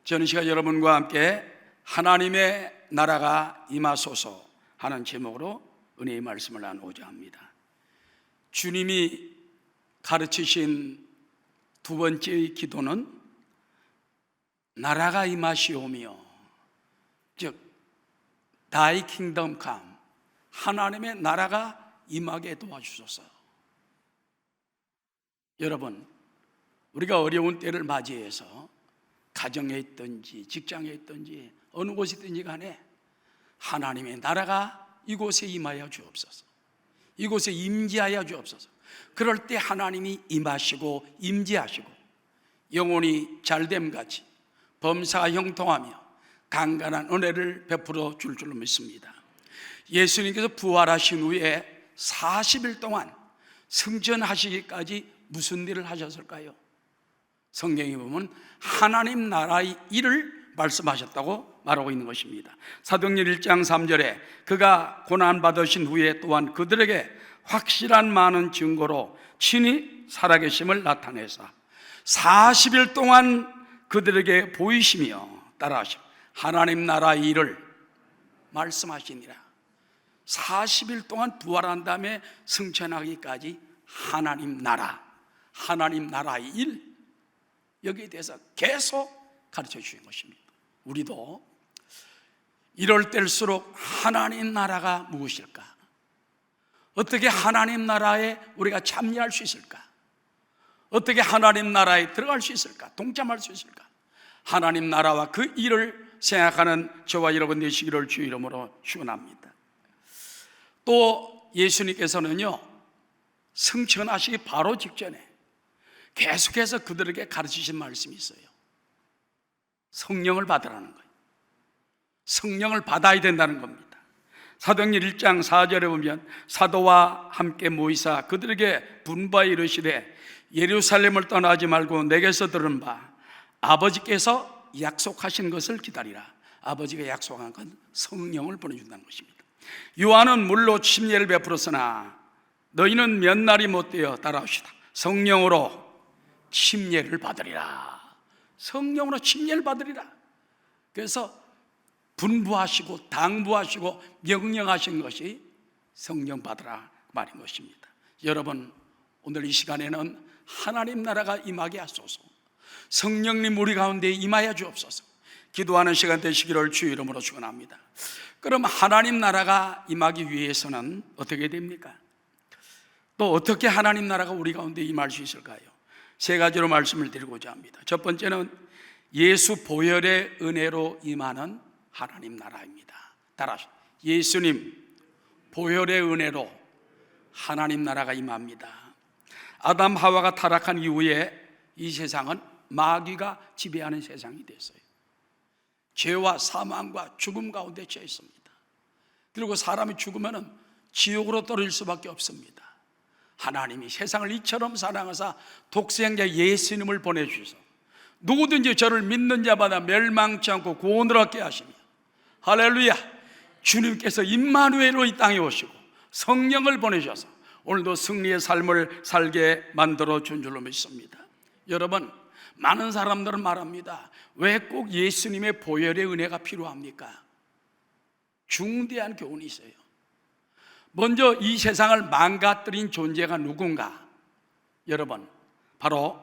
저는 시간 여러분과 함께 하나님의 나라가 임하소서 하는 제목으로 은혜의 말씀을 나누고자 합니다. 주님이 가르치신 두 번째의 기도는 나라가 임하시오며, 즉 Thy kingdom come, 하나님의 나라가 임하게 도와주소서. 여러분, 우리가 어려운 때를 맞이해서 가정에 있든지 직장에 있든지 어느 곳에 있든지 간에 하나님의 나라가 이곳에 임하여 주옵소서, 이곳에 임재하여 주옵소서. 그럴 때 하나님이 임하시고 임재하시고 영혼이 잘됨같이 범사가 형통하며 강간한 은혜를 베풀어 줄 줄로 믿습니다. 예수님께서 부활하신 후에 40일 동안 승천하시기까지 무슨 일을 하셨을까요? 성경에 보면 하나님 나라의 일을 말씀하셨다고 말하고 있는 것입니다. 사도행전 1장 3절에 그가 고난받으신 후에 또한 그들에게 확실한 많은 증거로 친히 살아계심을 나타내사 40일 동안 그들에게 보이시며 따라하시며 하나님 나라의 일을 말씀하시니라. 40일 동안 부활한 다음에 승천하기까지 하나님 나라의 일, 여기에 대해서 계속 가르쳐 주신 것입니다. 우리도 이럴 때일수록 하나님 나라가 무엇일까? 어떻게 하나님 나라에 우리가 참여할 수 있을까? 어떻게 하나님 나라에 들어갈 수 있을까? 동참할 수 있을까? 하나님 나라와 그 일을 생각하는 저와 여러분 되시기를 주 이름으로 축원합니다. 또 예수님께서는요, 승천하시기 바로 직전에 계속해서 그들에게 가르치신 말씀이 있어요. 성령을 받으라는 거예요. 성령을 받아야 된다는 겁니다. 사도행전 1장 4절에 보면 사도와 함께 모이사 그들에게 분부하여 이르시되 예루살렘을 떠나지 말고 내게서 들은 바 아버지께서 약속하신 것을 기다리라. 아버지가 약속한 건 성령을 보내준다는 것입니다. 요한은 물로 침례를 베풀었으나 너희는 몇 날이 못되어 따라오시다. 성령으로 침례를 받으리라. 성령으로 침례를 받으리라. 그래서 분부하시고 당부하시고 명령하신 것이 성령 받으라 말인 것입니다. 여러분, 오늘 이 시간에는 하나님 나라가 임하게 하소서, 성령님 우리 가운데 임하여 주옵소서 기도하는 시간 되시기를 주 이름으로 축원합니다. 그럼 하나님 나라가 임하기 위해서는 어떻게 됩니까? 또 어떻게 하나님 나라가 우리 가운데 임할 수 있을까요? 세 가지로 말씀을 드리고자 합니다. 첫 번째는 예수 보혈의 은혜로 임하는 하나님 나라입니다. 따라서 예수님 보혈의 은혜로 하나님 나라가 임합니다. 아담 하와가 타락한 이후에 이 세상은 마귀가 지배하는 세상이 됐어요. 죄와 사망과 죽음 가운데 처해 있습니다. 그리고 사람이 죽으면 지옥으로 떨어질 수밖에 없습니다. 하나님이 세상을 이처럼 사랑하사 독생자 예수님을 보내주셔서 누구든지 저를 믿는 자마다 멸망치 않고 구원을 얻게 하시며, 할렐루야, 주님께서 임마누엘로 이 땅에 오시고 성령을 보내셔서 오늘도 승리의 삶을 살게 만들어 준 줄로 믿습니다. 여러분, 많은 사람들은 말합니다. 왜 꼭 예수님의 보혈의 은혜가 필요합니까? 중대한 교훈이 있어요. 먼저 이 세상을 망가뜨린 존재가 누군가? 여러분, 바로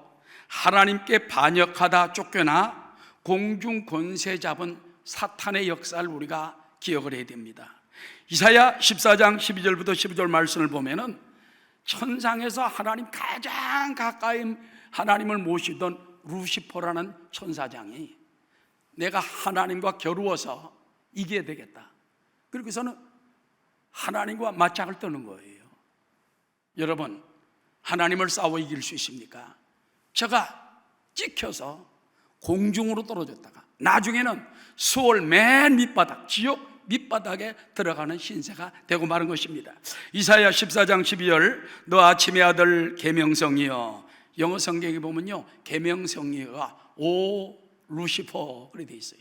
하나님께 반역하다 쫓겨나 공중 권세 잡은 사탄의 역사를 우리가 기억을 해야 됩니다. 이사야 14장 12절부터 15절 말씀을 보면은 천상에서 하나님 가장 가까이 하나님을 모시던 루시퍼라는 천사장이 내가 하나님과 겨루어서 이겨야 되겠다, 그리고서는 하나님과 맞짱을 뜨는 거예요. 여러분, 하나님을 싸워 이길 수 있습니까? 저가 찍혀서 공중으로 떨어졌다가 나중에는 수월 맨 밑바닥, 지옥 밑바닥에 들어가는 신세가 되고 마는 것입니다. 이사야 14장 12절 너 아침의 아들 계명성이여, 영어 성경에 보면요, 계명성이여가 오 루시퍼 그렇게 돼 있어요.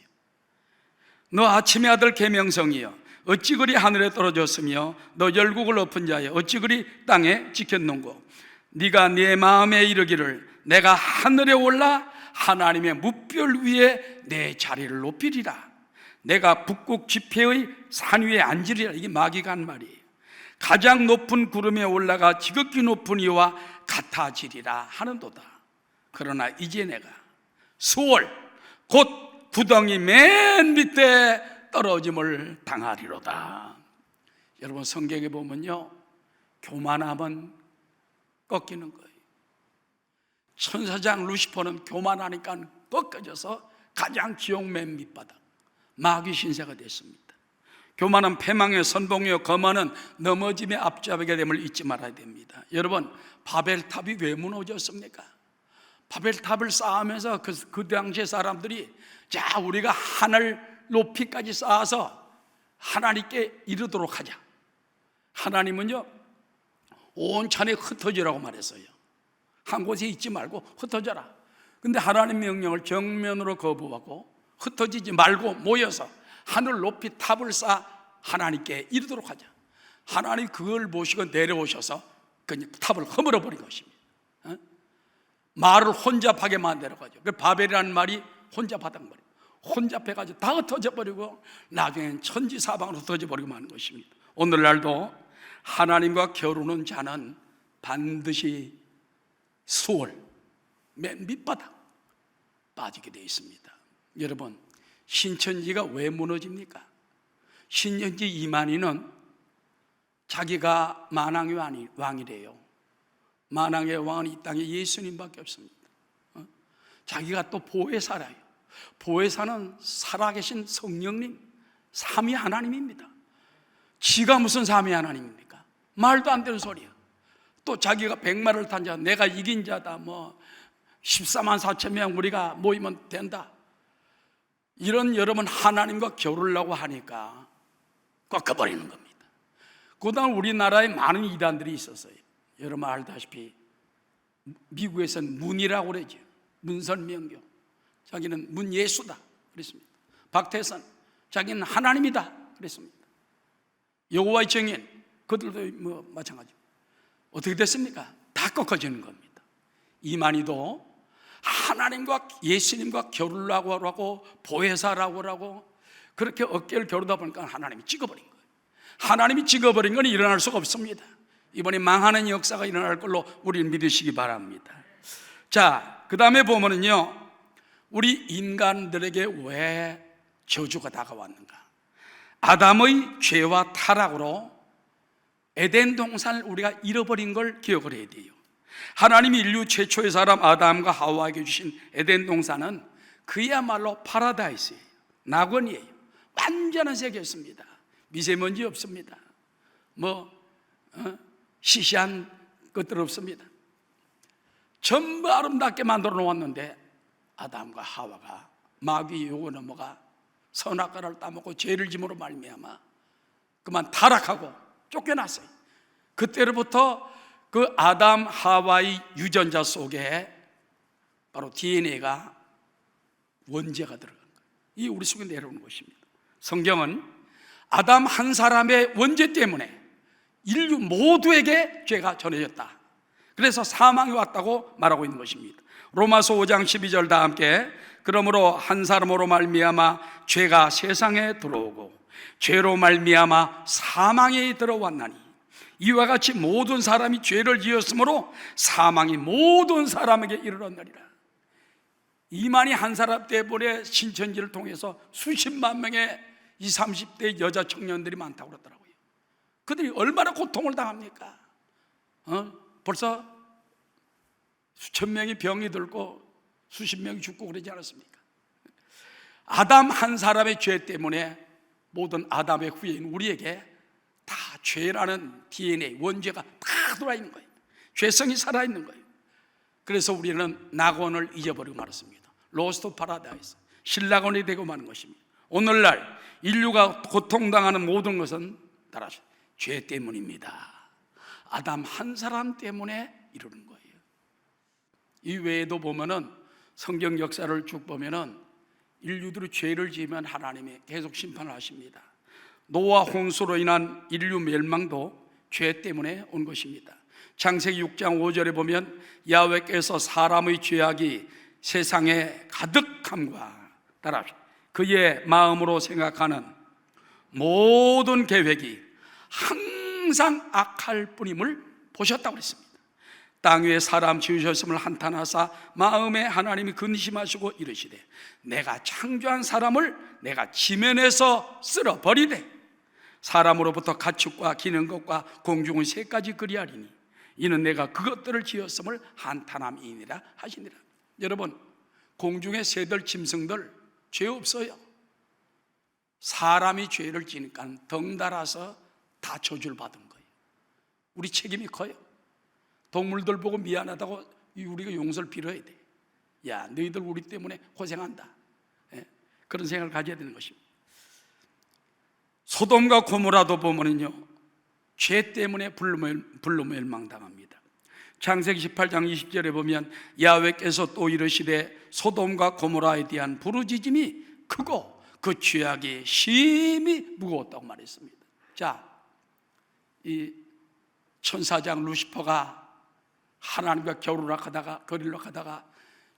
너 아침의 아들 계명성이여, 어찌 그리 하늘에 떨어졌으며 너 열국을 엎은 자여 어찌 그리 땅에 지켰는고, 네가 네 마음에 이르기를 내가 하늘에 올라 하나님의 무별 위에 내 자리를 높이리라. 내가 북극 지폐의 산 위에 앉으리라. 이게 마귀가 한 말이에요. 가장 높은 구름에 올라가 지극히 높은 이와 같아지리라 하는도다. 그러나 이제 내가 수월 곧 구덩이 맨 밑에 떨어짐을 당하리로다. 여러분, 성경에 보면요, 교만하면 꺾이는 거예요. 천사장 루시퍼는 교만하니까 꺾여져서 가장 지옥 맨 밑바닥, 마귀 신세가 됐습니다. 교만은 패망의 선봉이요, 거만은 넘어짐에 앞잡게 됨을 잊지 말아야 됩니다. 여러분, 바벨탑이 왜 무너졌습니까? 바벨탑을 쌓으면서 그 당시의 사람들이, 자, 우리가 하늘 높이까지 쌓아서 하나님께 이르도록 하자. 하나님은요, 온 천에 흩어지라고 말했어요. 한 곳에 있지 말고 흩어져라. 근데 하나님 명령을 정면으로 거부하고 흩어지지 말고 모여서 하늘 높이 탑을 쌓아 하나님께 이르도록 하자. 하나님 그걸 보시고 내려오셔서 그냥 탑을 허물어 버린 것입니다. 말을 혼잡하게 만들어가지고, 그 바벨이라는 말이 혼잡하단 말이에요. 혼잡해가지고 다 흩어져 버리고 나중엔 천지사방으로 흩어져 버리고 마는 것입니다. 오늘날도 하나님과 겨루는 자는 반드시 수월 맨 밑바닥 빠지게 되어 있습니다. 여러분, 신천지가 왜 무너집니까? 신천지 이만희는 자기가 만왕의 왕이래요. 만왕의 왕은 이 땅에 예수님밖에 없습니다. 자기가 또 보혜사라요. 보혜사는 살아계신 성령님, 삼위 하나님입니다. 지가 무슨 삼위 하나님입니까? 말도 안 되는 소리야. 또 자기가 백마를 탄 자, 내가 이긴 자다, 14만 4천 명 우리가 모이면 된다. 이런 여러분 하나님과 겨루려고 하니까 꺾어버리는 겁니다. 그동안 우리나라에 많은 이단들이 있었어요. 여러분 알다시피 미국에서는 문이라고 그러죠. 문선명교, 자기는 문예수다 그랬습니다. 박태선, 자기는 하나님이다 그랬습니다. 여호와의 증인, 그들도 마찬가지. 어떻게 됐습니까? 다 꺾어지는 겁니다. 이만희도 하나님과 예수님과 겨루려고 하고 보혜사라고 하고 그렇게 어깨를 겨루다 보니까 하나님이 찍어버린 거예요. 하나님이 찍어버린 건 일어날 수가 없습니다. 이번에 망하는 역사가 일어날 걸로 우리는 믿으시기 바랍니다. 자, 그 다음에 보면은요, 우리 인간들에게 왜 저주가 다가왔는가? 아담의 죄와 타락으로 에덴 동산을 우리가 잃어버린 걸 기억을 해야 돼요. 하나님이 인류 최초의 사람 아담과 하와에게 주신 에덴 동산은 그야말로 파라다이스예요. 낙원이에요. 완전한 세계였습니다. 미세먼지 없습니다. 시시한 것들 없습니다. 전부 아름답게 만들어 놓았는데 아담과 하와가 마귀 요구 넘어가 선악과를 따먹고 죄를 짐으로 말미암아 그만 타락하고 쫓겨났어요. 그때로부터 그 아담 하와의 유전자 속에 바로 DNA가 원죄가 들어간 거예요. 이게 우리 속에 내려오는 것입니다. 성경은 아담 한 사람의 원죄 때문에 인류 모두에게 죄가 전해졌다. 그래서 사망이 왔다고 말하고 있는 것입니다. 로마서 5장 12절 다 함께, 그러므로 한 사람으로 말미암아 죄가 세상에 들어오고 죄로 말미암아 사망이 들어왔나니 이와 같이 모든 사람이 죄를 지었으므로 사망이 모든 사람에게 이르렀느니라. 이만희 한 사람 때문에 신천지를 통해서 수십만 명의 20, 30대 여자 청년들이 많다고 그러더라고요. 그들이 얼마나 고통을 당합니까? 벌써 수천 명이 병이 들고 수십 명이 죽고 그러지 않았습니까? 아담 한 사람의 죄 때문에 모든 아담의 후예인 우리에게 다 죄라는 DNA, 원죄가 다 들어있는 거예요. 죄성이 살아있는 거예요. 그래서 우리는 낙원을 잊어버리고 말았습니다. 로스트 파라다이스, 신락원이 되고 마는 것입니다. 오늘날 인류가 고통당하는 모든 것은 따라서 죄 때문입니다. 아담 한 사람 때문에 이루는 거예요. 이 외에도 보면은 성경 역사를 쭉 보면은 인류들이 죄를 지으면 하나님이 계속 심판을 하십니다. 노아 홍수로 인한 인류 멸망도 죄 때문에 온 것입니다. 창세기 6장 5절에 보면 야훼께서 사람의 죄악이 세상의 가득함과 따라 그의 마음으로 생각하는 모든 계획이 항상 악할 뿐임을 보셨다고 그랬습니다. 땅 위에 사람 지으셨음을 한탄하사 마음에 하나님이 근심하시고 이르시되 내가 창조한 사람을 내가 지면에서 쓸어버리되 사람으로부터 가축과 기는 것과 공중의 새까지 그리하리니 이는 내가 그것들을 지었음을 한탄함이니라 하시니라. 여러분, 공중의 새들 짐승들 죄 없어요. 사람이 죄를 지니까 덩달아서 다 저주를 받은 거예요. 우리 책임이 커요. 동물들 보고 미안하다고 우리가 용서를 빌어야 돼. 야, 너희들 우리 때문에 고생한다. 그런 생각을 가져야 되는 것입니다. 소돔과 고모라도 보면은요, 죄 때문에 불로 멸망당합니다. 창세기 18장 20절에 보면 야훼께서 또 이르시되 소돔과 고모라에 대한 부르짖음이 크고 그 죄악이 심히 무거웠다고 말했습니다. 자, 이 천사장 루시퍼가 하나님과 거리로 가다가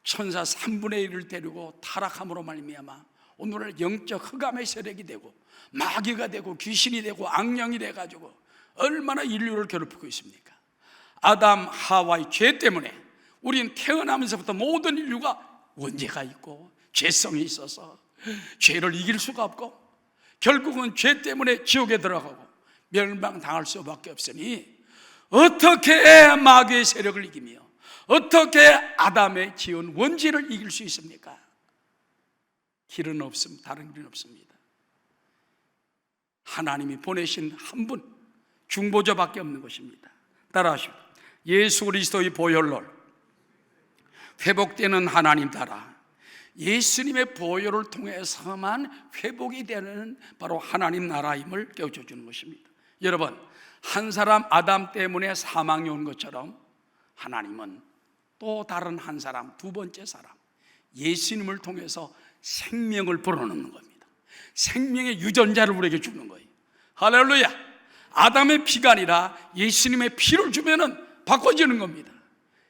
천사 3분의 1을 데리고 타락함으로 말미암아 오늘날 영적 흑암의 세력이 되고 마귀가 되고 귀신이 되고 악령이 돼가지고 얼마나 인류를 괴롭히고 있습니까? 아담 하와의 죄 때문에 우리는 태어나면서부터 모든 인류가 원죄가 있고 죄성이 있어서 죄를 이길 수가 없고 결국은 죄 때문에 지옥에 들어가고 멸망당할 수밖에 없으니 어떻게 마귀의 세력을 이기며 어떻게 아담의 지은 원죄를 이길 수 있습니까? 길은 없습니다. 다른 길은 없습니다. 하나님이 보내신 한 분, 중보자밖에 없는 것입니다. 따라하시오. 예수 그리스도의 보혈로 회복되는 하나님 따라 예수님의 보혈을 통해서만 회복이 되는 바로 하나님 나라임을 깨우쳐 주는 것입니다. 여러분, 한 사람 아담 때문에 사망이 온 것처럼 하나님은 또 다른 한 사람, 두 번째 사람 예수님을 통해서 생명을 불어넣는 겁니다. 생명의 유전자를 우리에게 주는 거예요. 할렐루야. 아담의 피가 아니라 예수님의 피를 주면은 바꿔지는 겁니다.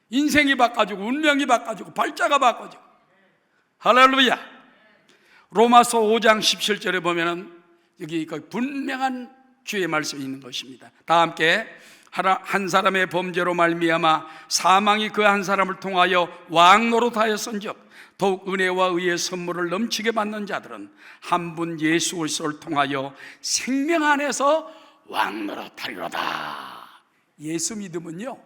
인생이 바꿔지고 운명이 바꿔지고 발자가 바꿔지고. 할렐루야. 로마서 5장 17절에 보면은 여기 분명한 주의 말씀이 있는 것입니다. 다 함께 한 사람의 범죄로 말미암아 사망이 그 한 사람을 통하여 왕노릇하였은즉 더욱 은혜와 의의 선물을 넘치게 받는 자들은 한 분 예수 그리스도를 통하여 생명 안에서 왕노릇하리로다. 예수 믿으면요,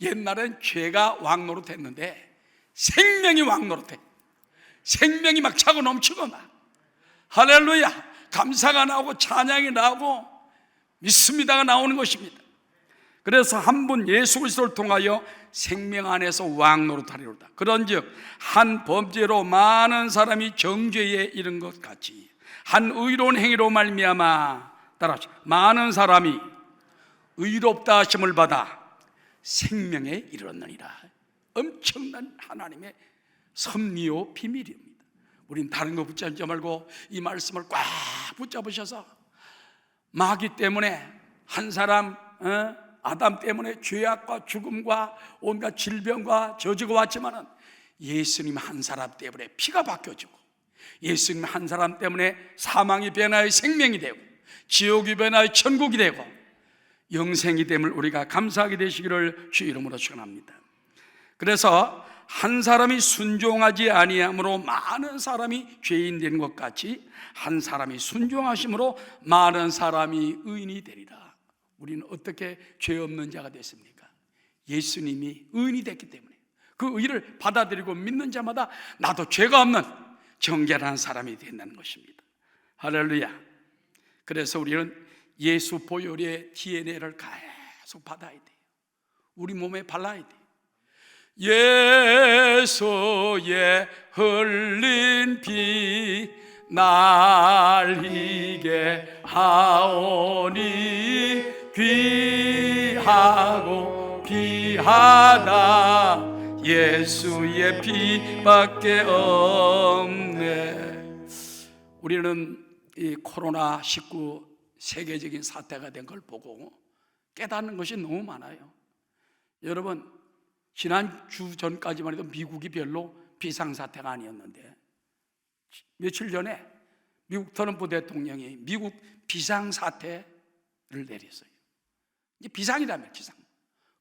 옛날엔 죄가 왕노릇했는데 생명이 왕노릇해. 생명이 막 차고 넘치고 막 할렐루야, 감사가 나오고 찬양이 나오고 믿습니다가 나오는 것입니다. 그래서 한 분 예수 그리스도를 통하여 생명 안에서 왕노릇하리로다. 그런즉 한 범죄로 많은 사람이 정죄에 이른 것 같이 한 의로운 행위로 말미암아 따라서 많은 사람이 의롭다 하심을 받아 생명에 이르렀느니라. 엄청난 하나님의 섭리요 비밀입니다. 우린 다른 거 붙잡지 말고 이 말씀을 꽉 붙잡으셔서 마귀 때문에 한 사람, 아담 때문에 죄악과 죽음과 온갖 질병과 저주가 왔지만은 예수님 한 사람 때문에 피가 바뀌어지고 예수님 한 사람 때문에 사망이 변하여 생명이 되고 지옥이 변하여 천국이 되고 영생이 됨을 우리가 감사하게 되시기를 주 이름으로 축원합니다. 그래서 한 사람이 순종하지 아니함으로 많은 사람이 죄인 된 것 같이 한 사람이 순종하심으로 많은 사람이 의인이 되리라. 우리는 어떻게 죄 없는 자가 됐습니까? 예수님이 의인이 됐기 때문에 그 의를 받아들이고 믿는 자마다 나도 죄가 없는 정결한 사람이 된다는 것입니다. 할렐루야. 그래서 우리는 예수 보혈의 DNA를 계속 받아야 돼요. 우리 몸에 발라야 돼요. 예수의 흘린 피 날 희게 하오니 귀하고 귀하다 예수의 피밖에 없네. 우리는 이 코로나19 세계적인 사태가 된 걸 보고 깨닫는 것이 너무 많아요. 여러분, 지난 주 전까지만 해도 미국이 별로 비상사태가 아니었는데 며칠 전에 미국 트럼프 대통령이 미국 비상사태를 내렸어요. 이제 비상이라며, 비상.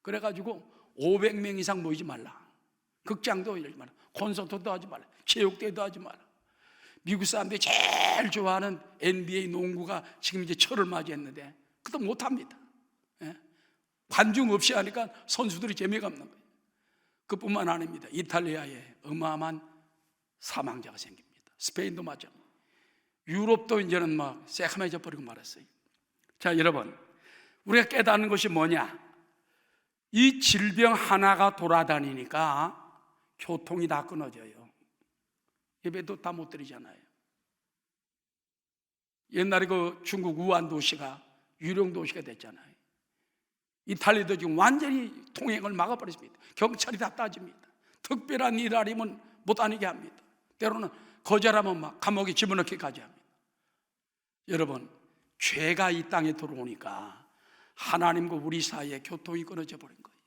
그래가지고 500명 이상 모이지 말라, 극장도 열지 말라, 콘서트도 하지 말라, 체육대회도 하지 말라. 미국 사람들이 제일 좋아하는 NBA 농구가 지금 이제 철을 맞이했는데 그것도 못합니다. 관중 없이 하니까 선수들이 재미가 없는 거예요. 그뿐만 아닙니다. 이탈리아에 어마어마한 사망자가 생깁니다. 스페인도 마찬가지. 유럽도 이제는 막 새카매져 버리고 말았어요. 자, 여러분, 우리가 깨닫는 것이 뭐냐? 이 질병 하나가 돌아다니니까 교통이 다 끊어져요. 예배도 다 못 드리잖아요. 옛날에 그 중국 우한 도시가 유령 도시가 됐잖아요. 이탈리아도 지금 완전히 통행을 막아버렸습니다. 경찰이 다 따집니다. 특별한 일 아니면 못 다니게 합니다. 때로는 거절하면 막 감옥에 집어넣기까지 합니다. 여러분, 죄가 이 땅에 들어오니까 하나님과 우리 사이에 교통이 끊어져 버린 거예요.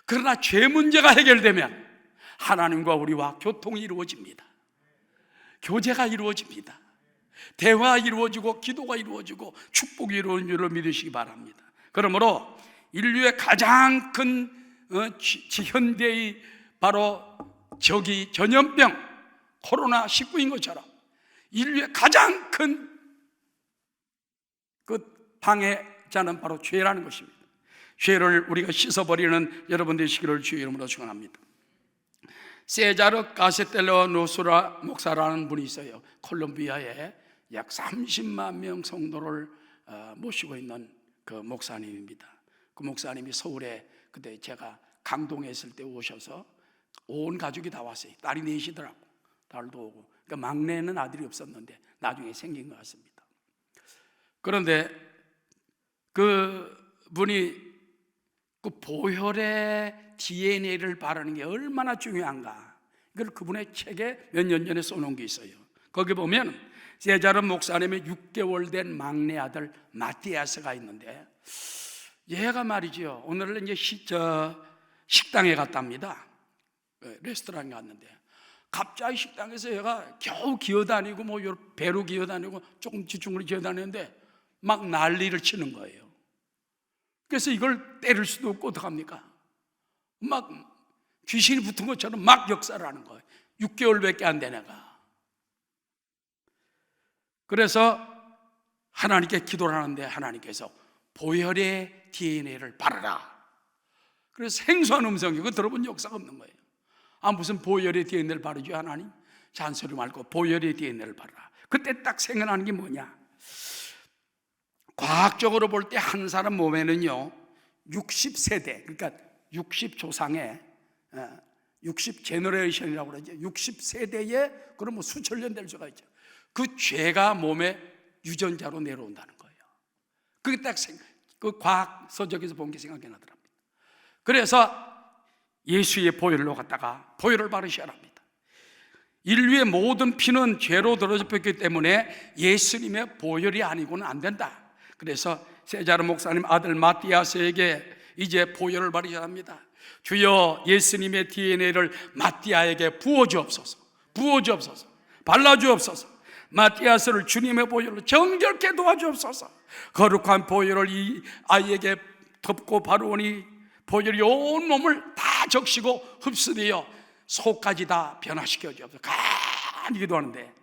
그러나 죄 문제가 해결되면 하나님과 우리와 교통이 이루어집니다. 교제가 이루어집니다. 대화가 이루어지고 기도가 이루어지고 축복이 이루어지는 줄을 믿으시기 바랍니다. 그러므로 인류의 가장 큰 현대의 바로 적이 전염병 코로나19인 것처럼 인류의 가장 큰 그 방해자는 바로 죄라는 것입니다. 죄를 우리가 씻어버리는 여러분 되시기를 주의 이름으로 축원합니다. 세자르 가세텔레오 노스라 목사라는 분이 있어요. 콜롬비아에 약 30만 명 성도를 모시고 있는 그 목사님입니다. 그 목사님이 서울에 그때 제가 강동에 있을 때 오셔서 온 가족이 다 왔어요. 딸이 넷이더라고. 딸도 오고. 그러니까 막내는 아들이 없었는데 나중에 생긴 것 같습니다. 그런데 그 분이 그 보혈의 DNA를 바르는 게 얼마나 중요한가, 이걸 그분의 책에 몇 년 전에 써놓은 게 있어요. 거기 보면 세자르 목사님의 6개월 된 막내 아들 마티아스가 있는데, 얘가 말이죠, 오늘은 이제 식당에 갔답니다. 레스토랑에 갔는데 갑자기 식당에서 얘가 겨우 기어다니고 뭐 배로 기어다니고 조금 지중으로 기어다니는데 막 난리를 치는 거예요. 그래서 이걸 때릴 수도 없고 어떡합니까? 막 귀신이 붙은 것처럼 막 역사를 하는 거예요. 6개월밖에 안 된 애가. 그래서 하나님께 기도를 하는데 하나님께서 보혈의 DNA를 바르라. 그래서 생소한 음성이, 그거 들어본 역사가 없는 거예요. 무슨 보혈의 DNA를 바르죠 하나님? 잔소리 말고 보혈의 DNA를 바르라. 그때 딱 생각나는 게 뭐냐? 과학적으로 볼 때 한 사람 몸에는요 60세대, 그러니까 60조상의 60제너레이션이라고 그러죠. 60세대에 그럼 뭐 수천 년 될 수가 있죠. 그 죄가 몸에 유전자로 내려온다는 거예요. 그게 딱 그 과학 서적에서 본 게 생각이 나더랍니다. 그래서 예수의 보혈로 갖다가 보혈을 바르셔야 합니다. 인류의 모든 피는 죄로 들어졌기 때문에 예수님의 보혈이 아니고는 안 된다. 그래서 세자르 목사님 아들 마티아스에게 이제 보혈을 바르셔야 합니다. 주여 예수님의 DNA를 마티아에게 부어주옵소서, 부어주옵소서, 발라주옵소서. 마티아스를 주님의 보혈로 정결케 도와주옵소서. 거룩한 보혈을 이 아이에게 덮고 바르오니 보혈이 온 몸을 다 적시고 흡수되어 속까지 다 변화시켜 주옵소서. 간이 기도하는데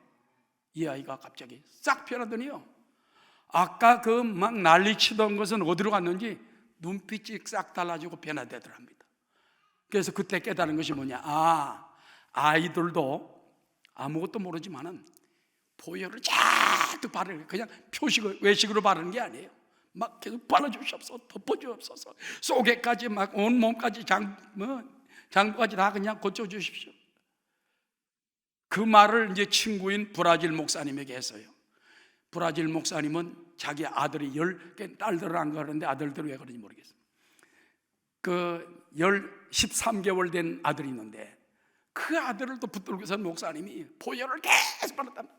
이 아이가 갑자기 싹 변하더니요, 아까 그 막 난리치던 것은 어디로 갔는지 눈빛이 싹 달라지고 변화되더랍니다. 그래서 그때 깨달은 것이 뭐냐, 아이들도 아무것도 모르지만은 보혈을 잔뜩 바르는, 그냥 표식을 외식으로 바르는 게 아니에요. 막 계속 발라주시옵소서, 덮어주옵소서, 속에까지 막 온몸까지 장부까지 다 그냥 고쳐주십시오. 그 말을 이제 친구인 브라질 목사님에게 했어요. 브라질 목사님은 자기 아들이 10개 딸들을 안 가는데 아들들은 왜 그런지 모르겠어요. 그 13개월 된 아들이 있는데 그 아들을 또 붙들고서 목사님이 보혈을 계속 발랐답니다.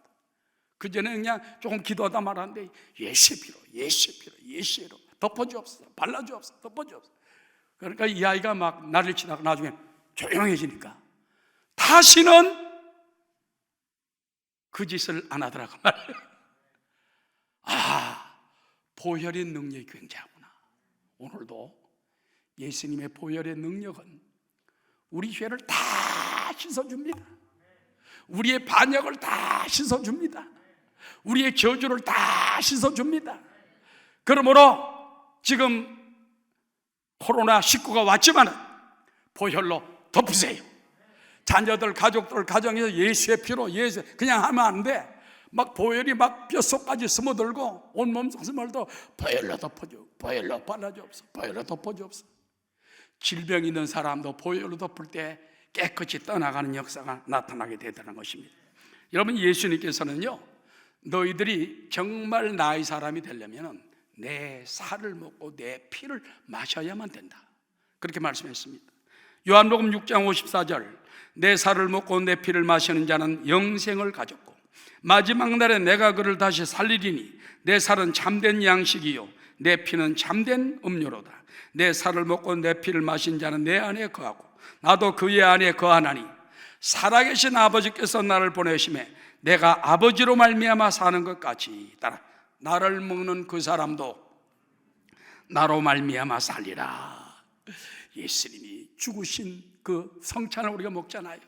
그 전에 그냥 조금 기도하다 말았는데 예시피로 덮어주옵소서, 발라주옵소서, 덮어주옵소서. 그러니까 이 아이가 막 난리치다가 나중에 조용해지니까 다시는 그 짓을 안 하더라고 말이에요. 아, 보혈의 능력이 굉장하구나. 오늘도 예수님의 보혈의 능력은 우리 죄를 다 씻어줍니다. 우리의 반역을 다 씻어줍니다. 우리의 저주를 다 씻어줍니다. 그러므로 지금 코로나19가 왔지만 보혈로 덮으세요. 자녀들, 가족들, 가정에서 예수의 피로, 예수 그냥 하면 안 돼. 막 보혈이 막 뼛속까지 스며들고 온몸 스물도 보혈로 덮어줘, 보혈로 발라주옵소서, 보혈로 덮어주옵소서. 질병 있는 사람도 보혈로 덮을 때 깨끗이 떠나가는 역사가 나타나게 되더라는 것입니다. 여러분, 예수님께서는요, 너희들이 정말 나의 사람이 되려면 내 살을 먹고 내 피를 마셔야만 된다, 그렇게 말씀했습니다. 요한복음 6장 54절, 내 살을 먹고 내 피를 마시는 자는 영생을 가졌고 마지막 날에 내가 그를 다시 살리리니 내 살은 참된 양식이요 내 피는 참된 음료로다. 내 살을 먹고 내 피를 마신 자는 내 안에 거하고 나도 그의 안에 거하나니 살아계신 아버지께서 나를 보내심에 내가 아버지로 말미암아 사는 것 같이 따라 나를 먹는 그 사람도 나로 말미암아 살리라. 예수님이 죽으신 그 성찬을 우리가 먹잖아요.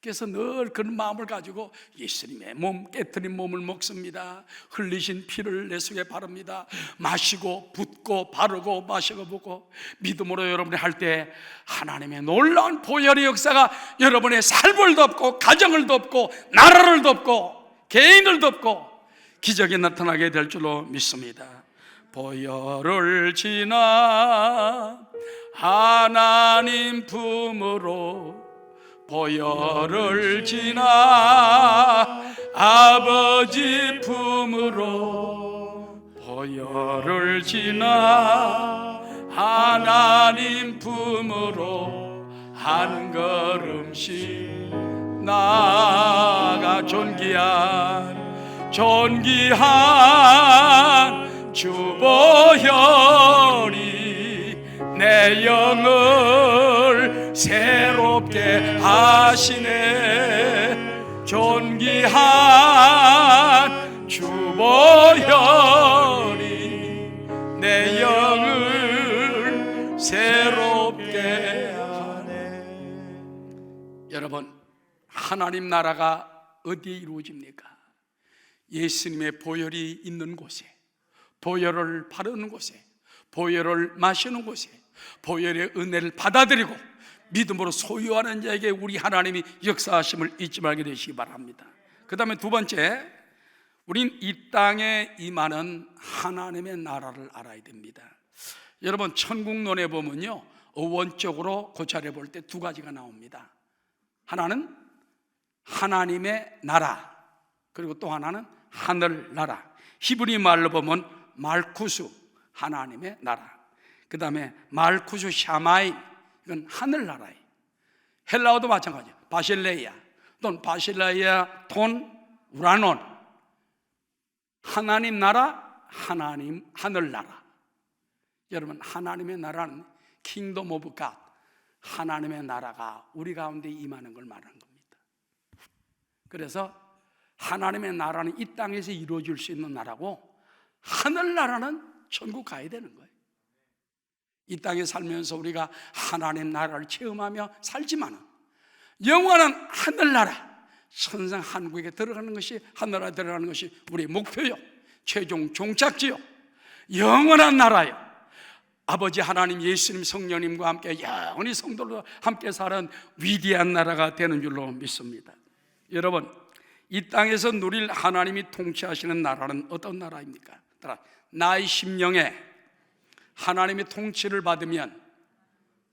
그래서 늘 그런 마음을 가지고 예수님의 몸, 깨트린 몸을 먹습니다. 흘리신 피를 내 속에 바릅니다. 마시고 붓고 바르고 마시고 붓고 믿음으로 여러분이 할 때 하나님의 놀라운 보혈의 역사가 여러분의 삶을 덮고 가정을 덮고 나라를 덮고 개인을 덮고 기적이 나타나게 될 줄로 믿습니다. 보혈을 지나 하나님 품으로 보혈을 지나 아버지 품으로 보혈을 지나 하나님 품으로 한 걸음씩 나아가 존귀한 주 보혈이 내 영을 새롭게 하시네. 존귀한 주 보혈이 내 영을 새롭게 하네. 여러분, 하나님 나라가 어디에 이루어집니까? 예수님의 보혈이 있는 곳에, 보혈을 바르는 곳에, 보혈을 마시는 곳에, 보혈의 은혜를 받아들이고 믿음으로 소유하는 자에게 우리 하나님이 역사하심을 잊지 말게 되시기 바랍니다. 그 다음에 두 번째, 우린 이 땅에 임하는 하나님의 나라를 알아야 됩니다. 여러분, 천국론에 보면요, 원적으로 고찰해 볼 때 두 가지가 나옵니다. 하나는 하나님의 나라, 그리고 또 하나는 하늘나라. 히브리 말로 보면 말쿠스, 하나님의 나라. 그 다음에 말쿠스 샤마임, 이건 하늘나라예요. 헬라어도 마찬가지예요. 바실레이아 또는 바실레이아 톤 우라논. 하나님 나라, 하나님 하늘나라. 여러분, 하나님의 나라는 킹덤 오브 갓, 하나님의 나라가 우리 가운데 임하는 걸 말하는 겁니다. 그래서 하나님의 나라는 이 땅에서 이루어질 수 있는 나라고, 하늘나라는 천국 가야 되는 거예요. 이 땅에 살면서 우리가 하나님 나라를 체험하며 살지만 영원한 하늘나라, 천상 한국에 들어가는 것이, 하늘나라에 들어가는 것이 우리의 목표요, 최종 종착지요, 영원한 나라요. 아버지 하나님, 예수님, 성령님과 함께 영원히 성도로 함께 사는 위대한 나라가 되는 줄로 믿습니다. 여러분, 이 땅에서 누릴 하나님이 통치하시는 나라는 어떤 나라입니까? 나의 심령에 하나님의 통치를 받으면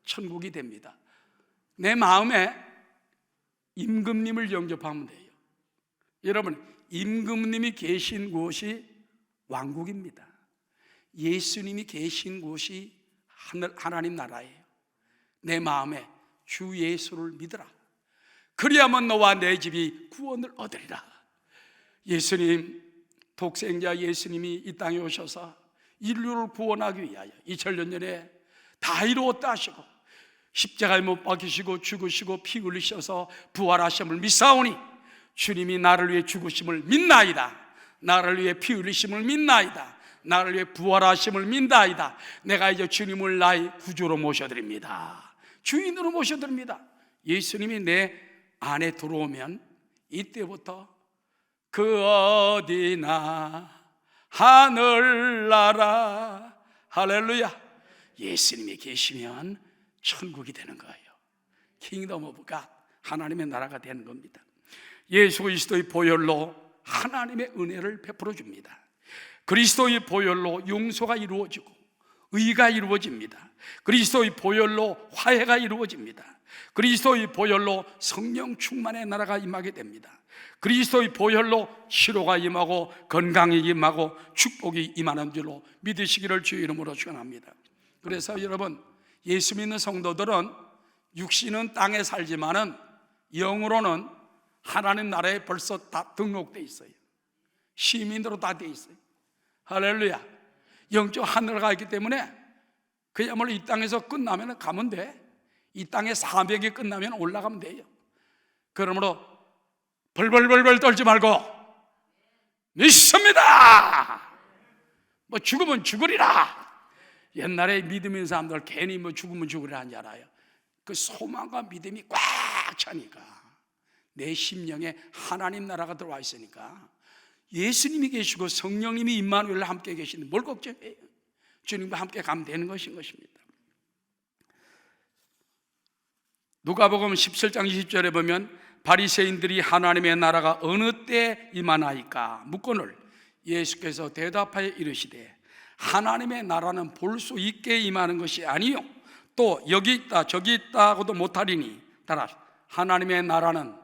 천국이 됩니다. 내 마음에 임금님을 영접하면 돼요. 여러분, 임금님이 계신 곳이 왕국입니다. 예수님이 계신 곳이 하나님 나라예요. 내 마음에 주 예수를 믿으라. 그리하면 너와 내 집이 구원을 얻으리라. 예수님, 독생자 예수님이 이 땅에 오셔서 인류를 구원하기 위하여 2000년 전에 다 이루었다 하시고 십자가에 못 박히시고 죽으시고 피 흘리셔서 부활하심을 믿사오니 주님이 나를 위해 죽으심을 믿나이다. 나를 위해 피 흘리심을 믿나이다. 나를 위해 부활하심을 믿나이다. 내가 이제 주님을 나의 구주로 모셔드립니다. 주인으로 모셔드립니다. 예수님이 내 안에 들어오면 이때부터 그 어디나 하늘나라, 할렐루야, 예수님이 계시면 천국이 되는 거예요. 킹덤 오브 갓, 하나님의 나라가 되는 겁니다. 예수 그리스도의 보혈로 하나님의 은혜를 베풀어 줍니다. 그리스도의 보혈로 용서가 이루어지고 의가 이루어집니다. 그리스도의 보혈로 화해가 이루어집니다. 그리스도의 보혈로 성령 충만의 나라가 임하게 됩니다. 그리스도의 보혈로 치료가 임하고 건강이 임하고 축복이 임하는 줄로 믿으시기를 주의 이름으로 축원합니다. 그래서 여러분, 예수 믿는 성도들은 육신은 땅에 살지만은 영으로는 하나님 나라에 벌써 다 등록돼 있어요. 시민으로 다 돼 있어요. 할렐루야. 영적 하늘에 가 있기 때문에 그야말로 이 땅에서 끝나면 가면 돼. 이 땅의 사명이 끝나면 올라가면 돼요. 그러므로 벌벌벌벌 떨지 말고 믿습니다. 뭐 죽으면 죽으리라. 옛날에 믿음 있는 사람들 괜히 뭐 죽으면 죽으리라 하는 줄 알아요. 그 소망과 믿음이 꽉 차니까, 내 심령에 하나님 나라가 들어와 있으니까, 예수님이 계시고 성령님이 임마누엘 함께 계시는데 뭘 걱정해요? 주님과 함께 가면 되는 것인 것입니다. 누가복음 17장 20절에 보면 바리새인들이 하나님의 나라가 어느 때 임하나이까 묻거늘 예수께서 대답하여 이르시되 하나님의 나라는 볼 수 있게 임하는 것이 아니요 또 여기 있다 저기 있다고도 못하리니 따라 하나님의 나라는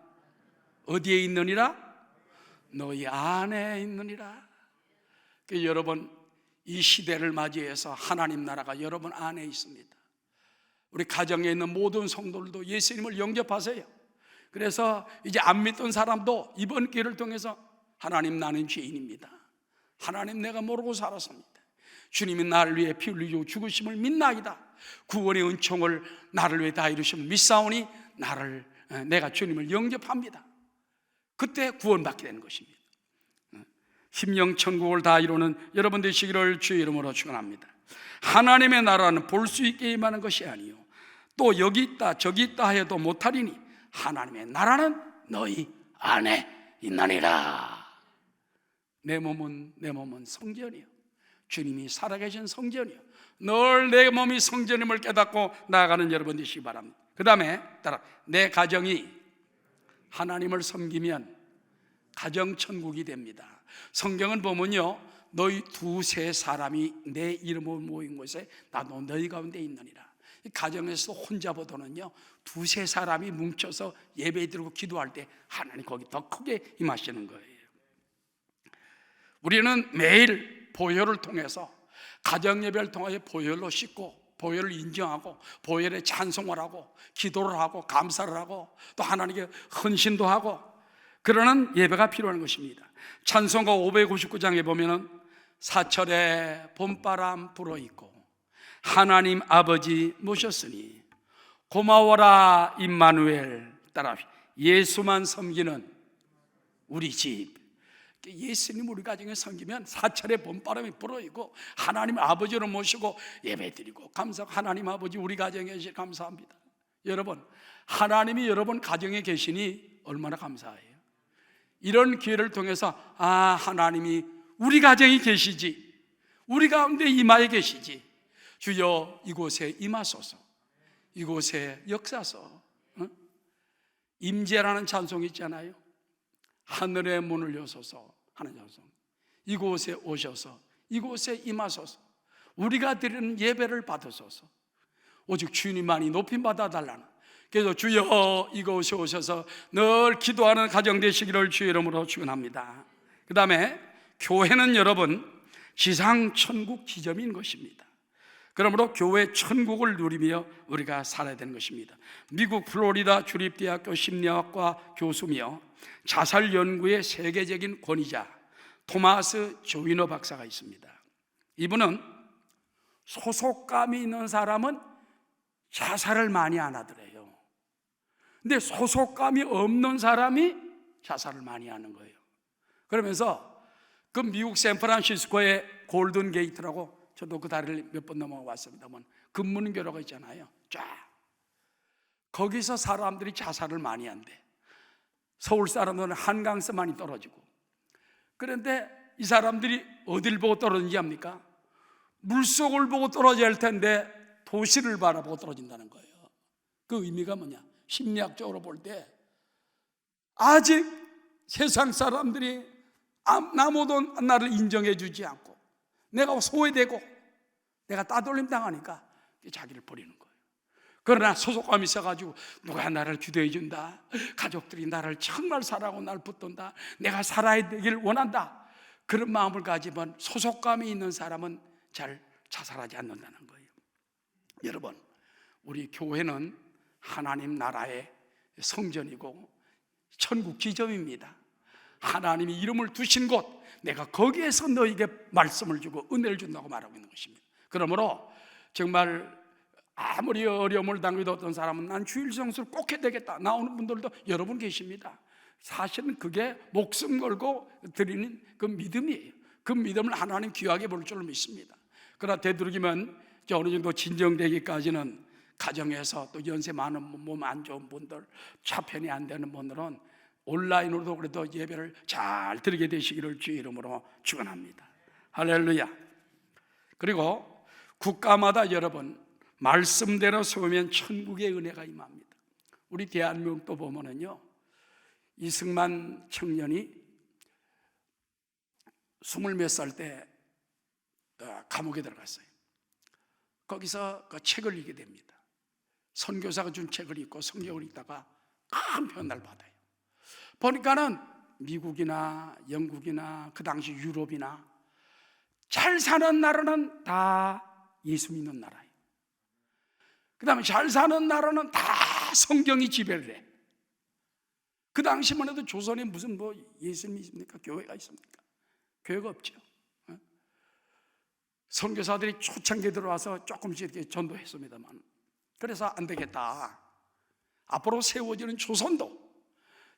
어디에 있느니라? 너희 안에 있느니라. 여러분, 이 시대를 맞이해서 하나님 나라가 여러분 안에 있습니다. 우리 가정에 있는 모든 성도들도 예수님을 영접하세요. 그래서 이제 안 믿던 사람도 이번 기회를 통해서 하나님, 나는 죄인입니다. 하나님, 내가 모르고 살았습니다. 주님이 나를 위해 피 흘리시고 죽으심을 믿나이다. 구원의 은총을 나를 위해 다 이루심을 믿사오니 내가 주님을 영접합니다. 그때 구원받게 되는 것입니다. 심령 천국을 다 이루는 여러분 되시기를 주의 이름으로 축원합니다. 하나님의 나라는 볼 수 있게 임하는 것이 아니요 또 여기 있다 저기 있다 해도 못하리니 하나님의 나라는 너희 안에 있나니라. 내 몸은 성전이요 주님이 살아계신 성전이요 늘 내 몸이 성전임을 깨닫고 나아가는 여러분 되시기 바랍니다. 그 다음에 따라 내 가정이 하나님을 섬기면 가정 천국이 됩니다. 성경은 보면요 너희 두세 사람이 내 이름으로 모인 곳에 나도 너희 가운데 있느니라. 이 가정에서 혼자 보다는요 두세 사람이 뭉쳐서 예배 드리고 기도할 때 하나님 거기 더 크게 임하시는 거예요. 우리는 매일 보혈을 통해서 가정 예배를 통하여 보혈로 씻고 보혈을 인정하고 보혈에 찬송을 하고 기도를 하고 감사를 하고 또 하나님께 헌신도 하고 그러는 예배가 필요한 것입니다. 찬송가 559장에 보면은 사철에 봄바람 불어있고 하나님 아버지 모셨으니 고마워라 임마누엘 따라 예수만 섬기는 우리 집. 예수님 우리 가정에 섬기면 사철에 봄바람이 불어있고 하나님 아버지를 모시고 예배드리고 감사하고 하나님 아버지 우리 가정에 계시 감사합니다. 여러분, 하나님이 여러분 가정에 계시니 얼마나 감사해요. 이런 기회를 통해서 하나님이 우리 가정에 계시지, 우리 가운데 임하에 계시지. 주여 이곳에 임하소서, 이곳에 역사서. 임재라는 찬송이 있잖아요. 하늘의 문을 여소서 하는 찬송. 이곳에 오셔서 이곳에 임하소서. 우리가 드리는 예배를 받으소서. 오직 주님만이 높임 받아달라는. 그래서 주여 이곳에 오셔서 늘 기도하는 가정 되시기를 주의 이름으로 축원합니다. 그 다음에 교회는 여러분 지상 천국 지점인 것입니다. 그러므로 교회 천국을 누리며 우리가 살아야 되는 것입니다. 미국 플로리다 주립대학교 심리학과 교수며 자살연구의 세계적인 권위자 토마스 조이너 박사가 있습니다. 이분은 소속감이 있는 사람은 자살을 많이 안 하더래요. 근데 소속감이 없는 사람이 자살을 많이 하는 거예요. 그러면서 그 미국 샌프란시스코의 골든 게이트라고, 저도 그 다리를 몇 번 넘어가 왔습니다만, 금문교로가 있잖아요. 쫙 거기서 사람들이 자살을 많이 한대. 서울 사람들은 한강서 많이 떨어지고. 그런데 이 사람들이 어딜 보고 떨어지는지 압니까? 물속을 보고 떨어져야 할 텐데 도시를 바라보고 떨어진다는 거예요. 그 의미가 뭐냐? 심리학적으로 볼 때 아직 세상 사람들이 아무도 나를 인정해 주지 않고 내가 소외되고 내가 따돌림 당하니까 자기를 버리는 거예요. 그러나 소속감이 있어가지고 누가 나를 기도해 준다, 가족들이 나를 정말 사랑하고 나를 붙든다, 내가 살아야 되길 원한다, 그런 마음을 가지면 소속감이 있는 사람은 잘 자살하지 않는다는 거예요. 여러분, 우리 교회는 하나님 나라의 성전이고 천국 지점입니다. 하나님이 이름을 두신 곳, 내가 거기에서 너에게 말씀을 주고 은혜를 준다고 말하고 있는 것입니다. 그러므로 정말 아무리 어려움을 당해도 어떤 사람은 난 주일 성수를 꼭 해야 되겠다 나오는 분들도 여러분 계십니다. 사실은 그게 목숨 걸고 드리는 그 믿음이에요. 그 믿음을 하나님 귀하게 볼 줄로 믿습니다. 그러나 되도록이면 어느 정도 진정되기까지는 가정에서, 또 연세 많은 몸 안 좋은 분들, 차편이 안 되는 분들은 온라인으로도 그래도 예배를 잘 드리게 되시기를 주의 이름으로 축원합니다. 할렐루야. 그리고 국가마다 여러분 말씀대로 세우면 천국의 은혜가 임합니다. 우리 대한민국도 보면은요, 이승만 청년이 20몇 살 때 감옥에 들어갔어요. 거기서 그 책을 읽게 됩니다. 선교사가 준 책을 읽고 성경을 읽다가 큰 편을 받아요. 보니까는 미국이나 영국이나 그 당시 유럽이나 잘 사는 나라는 다 예수 믿는 나라예요. 그 다음에 잘 사는 나라는 다 성경이 지배를 해. 그 당시만 해도 조선에 무슨 뭐 예수님이 있습니까? 교회가 있습니까? 교회가 없죠. 선교사들이 초창기에 들어와서 조금씩 이렇게 전도했습니다만, 그래서 안 되겠다, 앞으로 세워지는 조선도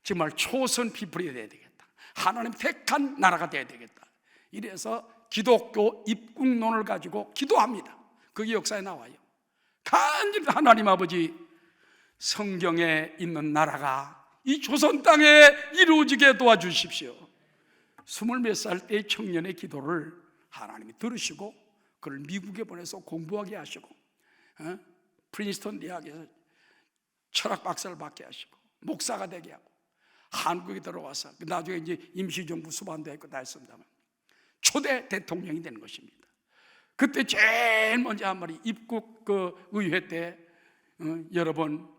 정말 초선 피플이 돼야 되겠다, 하나님 택한 나라가 돼야 되겠다, 이래서 기독교 입국론을 가지고 기도합니다. 그게 역사에 나와요. 간절히 하나님 아버지, 성경에 있는 나라가 이 조선 땅에 이루어지게 도와주십시오. 20몇 살 때 청년의 기도를 하나님이 들으시고 그를 미국에 보내서 공부하게 하시고, 프린스턴 대학에서 철학 박사를 받게 하시고 목사가 되게 하고 한국에 들어와서 나중에 이제 임시정부 수반도 했고 다 했습니다만 초대 대통령이 되는 것입니다. 그때 제일 먼저 한 말이 입국 그 의회 때, 여러분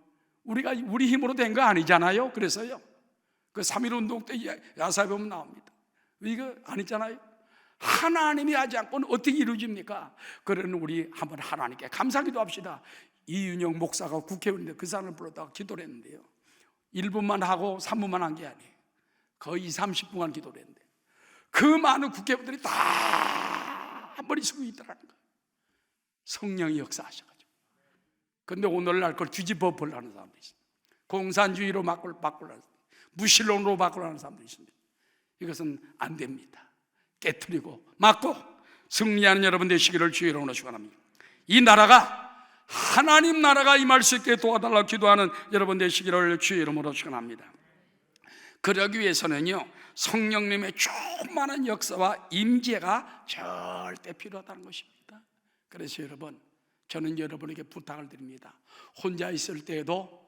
우리가 우리 힘으로 된 거 아니잖아요. 그래서요, 그 3.1운동 때 야사에 보면 나옵니다. 이거 아니잖아요. 하나님이 하지 않고는 어떻게 이루어집니까? 그러는 우리 한번 하나님께 감사기도 합시다. 이윤영 목사가 국회의원인데 그 사람을 불렀다가 기도를 했는데요, 1분만 하고 3분만 한 게 아니에요. 거의 30분간 기도를 했는데 그 많은 국회의원들이 다 한 번이 쓰고 있더라는 거예요. 성령이 역사하셔가지고. 근데 오늘날 그걸 뒤집어 보려는 사람도 있습니다. 공산주의로 바꾸려는, 무신론으로 바꾸려는 사람도 있습니다. 이것은 안 됩니다. 깨트리고 막고 승리하는 여러분 되시기를 주의 이름으로 축원합니다. 이 나라가 하나님 나라가 임할 수 있게 도와달라고 기도하는 여러분 되시기를 주의 이름으로 축원합니다. 그러기 위해서는요, 성령님의 조그마한 역사와 임재가 절대 필요하다는 것입니다. 그래서 여러분, 저는 여러분에게 부탁을 드립니다. 혼자 있을 때에도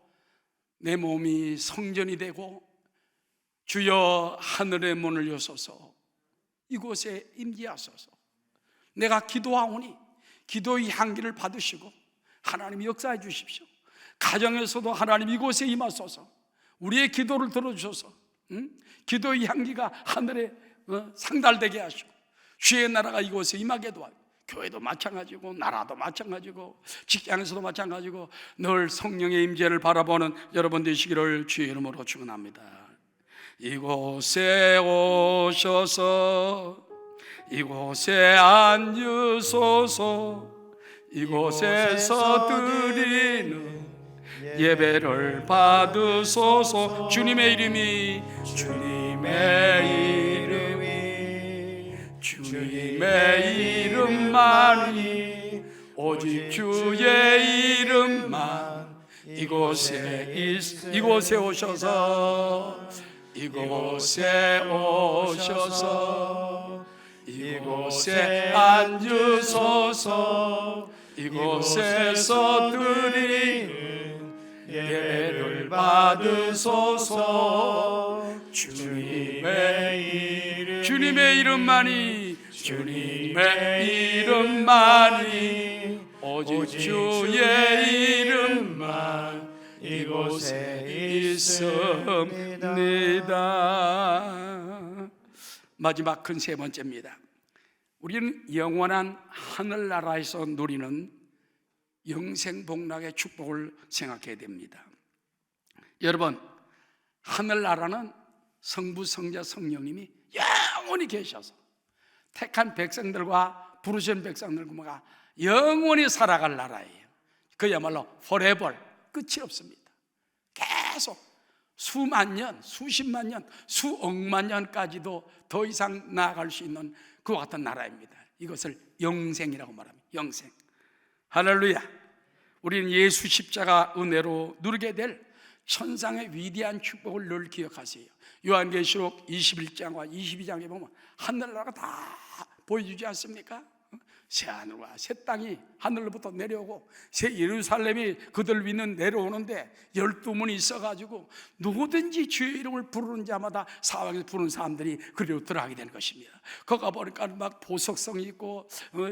내 몸이 성전이 되고 주여 하늘의 문을 여소서, 이곳에 임재하소서. 내가 기도하오니 기도의 향기를 받으시고 하나님이 역사해 주십시오. 가정에서도 하나님 이곳에 임하소서. 우리의 기도를 들어주셔서 기도의 향기가 하늘에 상달되게 하시고 주의 나라가 이곳에 임하게 도와요. 교회도 마찬가지고 나라도 마찬가지고 직장에서도 마찬가지고 늘 성령의 임재를 바라보는 여러분 되시기를 주의 이름으로 축원합니다. 이곳에 오셔서 이곳에 앉으소서, 이곳에서 드리는 예배를 받으소서. 주님의 이름이 주님의 이름만이 오직 주의 이름만 이곳에 오셔서 이곳에 앉으소서. 이곳에서 드리는 예배를 받으소서. 주님의 이름만이 오직 주의 이름만 이곳에 있습니다. 마지막 큰 세 번째입니다. 우리는 영원한 하늘나라에서 누리는 영생복락의 축복을 생각해야 됩니다. 여러분, 하늘나라는 성부, 성자, 성령님이 영원히 계셔서 택한 백성들과 부르신 백성들과 영원히 살아갈 나라예요. 그야말로 forever, 끝이 없습니다. 계속 수만 년, 수십만 년, 수억만 년까지도 더 이상 나아갈 수 있는 그와 같은 나라입니다. 이것을 영생이라고 말합니다. 영생. 할렐루야. 우리는 예수 십자가 은혜로 누리게 될 천상의 위대한 축복을 늘 기억하세요. 요한계시록 21장과 22장에 보면 하늘나라가 다 보여주지 않습니까? 새 하늘과 새 땅이 하늘로부터 내려오고 새 예루살렘이 그들 위는 내려오는데 12문이 있어가지고 누구든지 주의 이름을 부르는 자마다 사방에서 부르는 사람들이 그리로 들어가게 되는 것입니다. 거기 보니까 막 보석성이 있고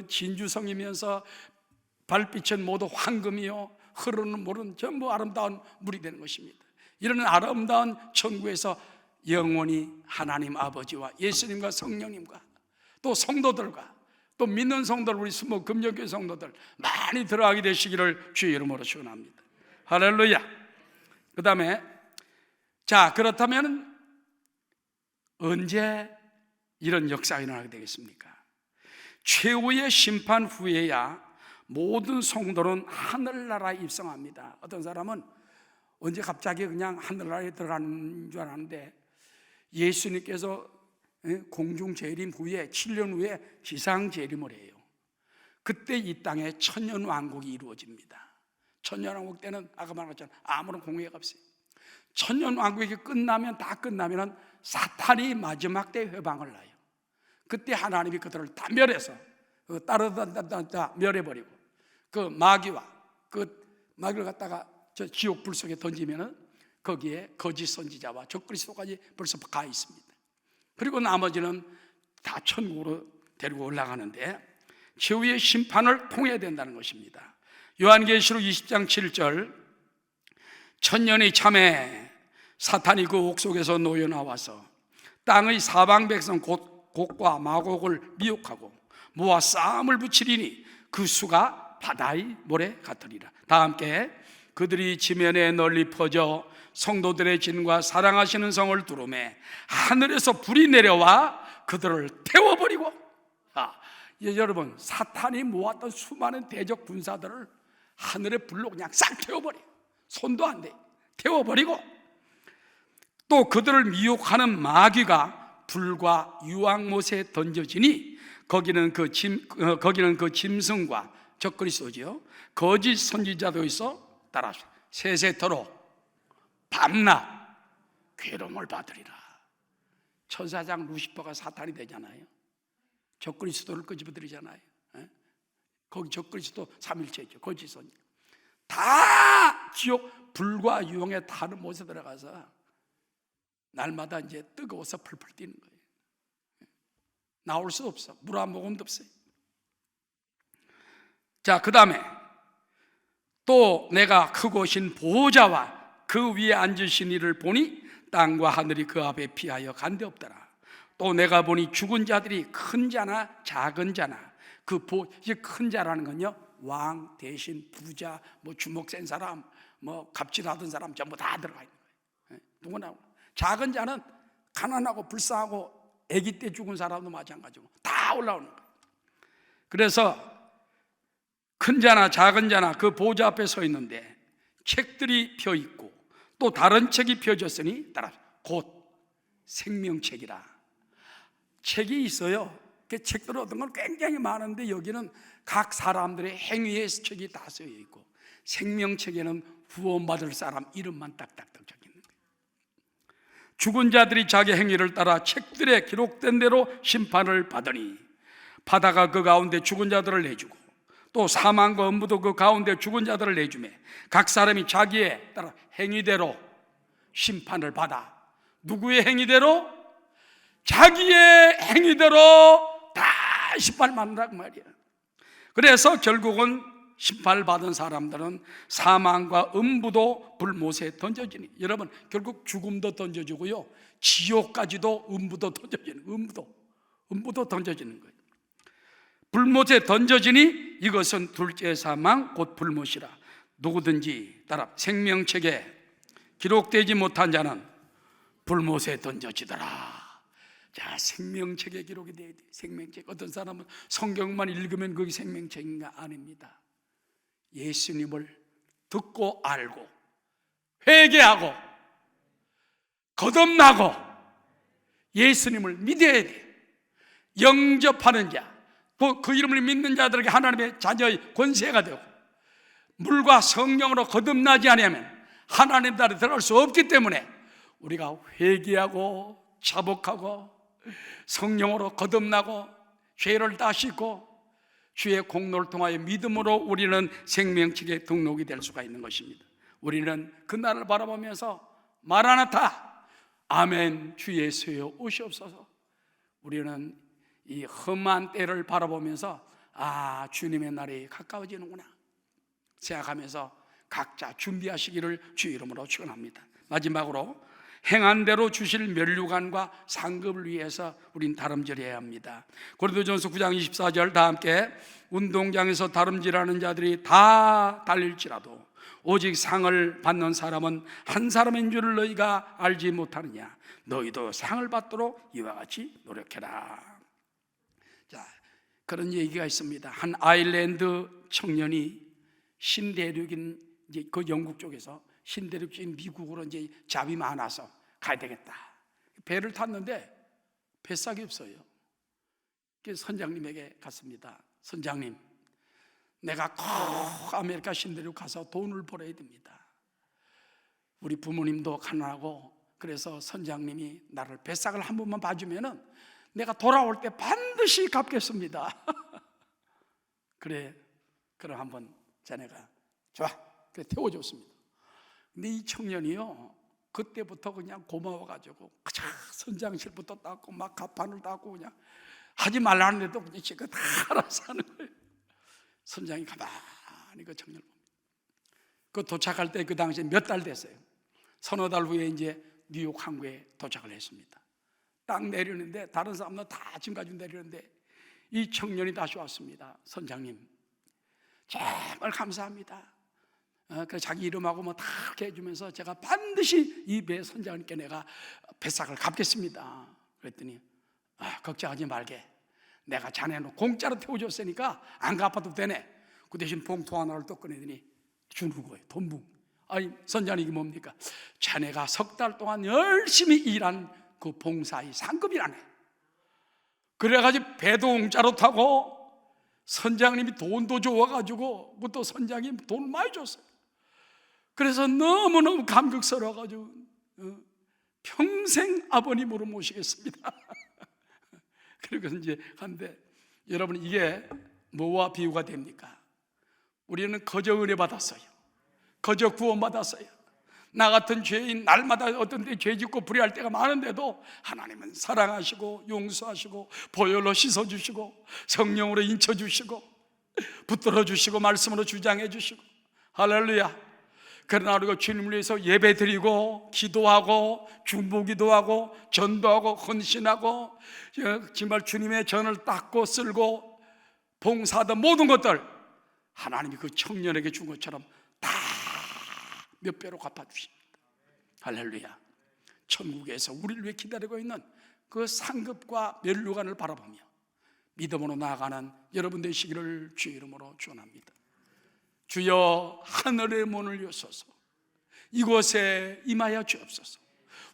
진주성이면서 발빛은 모두 황금이요 흐르는 물은 전부 아름다운 물이 되는 것입니다. 이런 아름다운 천국에서 영원히 하나님 아버지와 예수님과 성령님과 또 성도들과 또 믿는 성도들, 우리 수목 금요교회 성도들 많이 들어가게 되시기를 주의 이름으로 축원합니다. 할렐루야. 그 다음에 자, 그렇다면 언제 이런 역사가 일어나게 되겠습니까? 최후의 심판 후에야 모든 성도는 하늘나라에 입성합니다. 어떤 사람은 언제 갑자기 그냥 하늘나라에 들어가는 줄 알았는데 예수님께서 공중 재림 후에 7년 후에 지상 재림을 해요. 그때 이 땅에 천년 왕국이 이루어집니다. 천년 왕국 때는 아까 말했잖아요. 아무런 공의가 없어요. 천년 왕국이 끝나면 다 끝나면 사탄이 마지막 때 회방을 놔요. 그때 하나님이 그들을 다 멸해서 따르다 멸해버리고 그 마귀와 그 마귀를 갖다가 저 지옥 불 속에 던지면은 거기에 거짓 선지자와 적그리스도까지 벌써 가 있습니다. 그리고 나머지는 다 천국으로 데리고 올라가는데 최후의 심판을 통해야 된다는 것입니다. 요한계시록 20장 7절 천년이 참에 사탄이 그 옥 속에서 놓여 나와서 땅의 사방 백성 곧 곡과 마곡을 미혹하고 모아 싸움을 붙이리니 그 수가 바다의 모래 같으리라. 다 함께 그들이 지면에 널리 퍼져 성도들의 진과 사랑하시는 성을 두루매 하늘에서 불이 내려와 그들을 태워버리고 여러분 사탄이 모았던 수많은 대적 군사들을 하늘의 불로 그냥 싹 태워버려. 손도 안 돼. 태워버리고 또 그들을 미혹하는 마귀가 불과 유황못에 던져지니 거기는 그 짐승과 적그리스도지요 거짓 선지자도 있어 따라 세세토록 밤낮 괴로움을 받으리라. 천사장 루시퍼가 사탄이 되잖아요. 적그리스도를 끄집어들이잖아요. 거기 적그리스도 삼일체죠. 거짓 선지자 다 지옥 불과 유황에 타는 못에 들어가서 날마다 이제 뜨거워서 펄펄 뛰는 거예요. 나올 수 없어. 물 한 모금도 없어요. 자, 그 다음에 또 내가 크고 신 보호자와 그 위에 앉으신 이를 보니 땅과 하늘이 그 앞에 피하여 간데 없더라. 또 내가 보니 죽은 자들이 큰 자나 작은 자나 이제 큰 자라는 건요 왕, 대신, 부자, 뭐 주먹 센 사람, 뭐 갑질하던 사람 전부 다 들어가 있는 거예요. 누구나. 작은 자는 가난하고 불쌍하고 아기 때 죽은 사람도 마찬가지고 다 올라오는 거예요. 그래서 큰 자나 작은 자나 그 보좌 앞에 서 있는데 책들이 펴 있고 또 다른 책이 펴졌으니 따라 곧 생명책이라. 책이 있어요. 그 책들 어떤 건 굉장히 많은데 여기는 각 사람들의 행위의 책이 다 쓰여 있고 생명책에는 구원받을 사람 이름만 딱딱딱 적혀 있는 거예요. 죽은 자들이 자기 행위를 따라 책들에 기록된 대로 심판을 받으니 바다가 그 가운데 죽은 자들을 내주고 또 사망과 음부도 그 가운데 죽은 자들을 내주매 각 사람이 자기의 따라 행위대로 심판을 받아. 누구의 행위대로? 자기의 행위대로 다 심판받는다고 말이야. 그래서 결국은 심판을 받은 사람들은 사망과 음부도 불못에 던져지니, 여러분 결국 죽음도 던져주고요 지옥까지도 음부도 던져지는, 음부도 던져지는 거예요. 불못에 던져지니 이것은 둘째 사망 곧 불못이라. 누구든지 따라 생명책에 기록되지 못한 자는 불못에 던져지더라. 자, 생명책에 기록이 돼야 돼. 생명책. 어떤 사람은 성경만 읽으면 그게 생명책인가? 아닙니다. 예수님을 듣고 알고 회개하고 거듭나고 예수님을 믿어야 돼. 영접하는 자, 또 그 이름을 믿는 자들에게 하나님의 자녀의 권세가 되고, 물과 성령으로 거듭나지 않으면 하나님 나라에 들어갈 수 없기 때문에 우리가 회개하고 자복하고 성령으로 거듭나고 죄를 다 씻고 주의 공로를 통하여 믿음으로 우리는 생명책에 등록이 될 수가 있는 것입니다. 우리는 그날을 바라보면서 마라나타, 아멘, 주 예수여 오시옵소서. 우리는 이 험한 때를 바라보면서 아, 주님의 날이 가까워지는구나 생각하면서 각자 준비하시기를 주 이름으로 축원합니다. 마지막으로 행한 대로 주실 면류관과 상급을 위해서 우린 다름질해야 합니다. 고린도전서 9장 24절 다 함께, 운동장에서 다름질하는 자들이 다 달릴지라도 오직 상을 받는 사람은 한 사람인 줄을 너희가 알지 못하느냐. 너희도 상을 받도록 이와 같이 노력해라. 자, 그런 얘기가 있습니다. 한 아일랜드 청년이 신대륙인 이제 그 영국 쪽에서 신대륙인 미국으로 이제 잡이 많아서 가야 되겠다. 배를 탔는데 뱃삭이 없어요. 그래서 선장님에게 갔습니다. 선장님, 내가 꼭 아메리카 신대륙 가서 돈을 벌어야 됩니다. 우리 부모님도 가난하고, 그래서 선장님이 나를 뱃삭을 한 번만 봐주면은 내가 돌아올 때 반드시 갚겠습니다. 그래, 그럼 한번 자네가 좋아. 그래 태워줬습니다. 근데 이 청년이요, 그때부터 그냥 고마워가지고 선장실부터 닦고 막 갑판을 닦고 그냥 하지 말라는데도 그냥 지가 다 알아서 하는 거예요. 선장이 가만히 그 청년을 봅니다. 그 도착할 때 그 당시에 몇 달 됐어요. 서너 달 후에 이제 뉴욕 항구에 도착을 했습니다. 딱 내리는데 다른 사람들 다 짐 가지고 내리는데 이 청년이 다시 왔습니다. 선장님, 정말 감사합니다. 그래서 자기 이름하고 뭐 다 해주면서 제가 반드시 이 배 선장님께 내가 뱃삭을 갚겠습니다. 그랬더니 걱정하지 말게. 내가 자네는 공짜로 태워줬으니까 안 갚아도 되네. 그 대신 봉투 하나를 또 꺼내더니 주는 거예요. 돈봉. 아니 선장님, 이게 뭡니까? 자네가 석 달 동안 열심히 일한 그 봉사의 상급이라네. 그래가지고 배도 공짜로 타고 선장님이 돈도 줘가지고 그것도 선장님이 돈을 많이 줬어요. 그래서 너무너무 감격스러워가지고 평생 아버님으로 모시겠습니다. 그리고 이제 한데, 여러분 이게 뭐와 비유가 됩니까? 우리는 거저 은혜 받았어요. 거저 구원 받았어요. 나 같은 죄인 날마다 어떤 때 죄 짓고 불의할 때가 많은데도 하나님은 사랑하시고 용서하시고 보혈로 씻어주시고 성령으로 인쳐주시고 붙들어주시고 말씀으로 주장해주시고, 할렐루야. 그러나 우리가 주님을 위해서 예배드리고 기도하고 중보기도하고 전도하고 헌신하고 정말 주님의 전을 닦고 쓸고 봉사하던 모든 것들 하나님이 그 청년에게 준 것처럼 다 몇 배로 갚아주십니다. 할렐루야. 천국에서 우리를 위해 기다리고 있는 그 상급과 면류관을 바라보며 믿음으로 나아가는 여러분 되시기를 주 이름으로 축원합니다. 주여 하늘의 문을 여소서. 이곳에 임하여 주옵소서.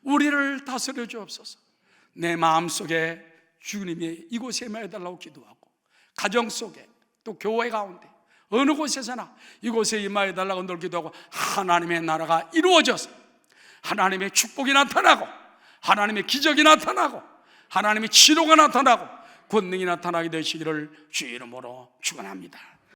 우리를 다스려 주옵소서. 내 마음속에 주님이 이곳에 임하여달라고 기도하고, 가정 속에 또 교회 가운데 어느 곳에서나 이곳에 임하여달라고 늘 기도하고, 하나님의 나라가 이루어져서 하나님의 축복이 나타나고, 하나님의 기적이 나타나고, 하나님의 치료가 나타나고, 권능이 나타나게 되시기를 주의 이름으로 축원합니다.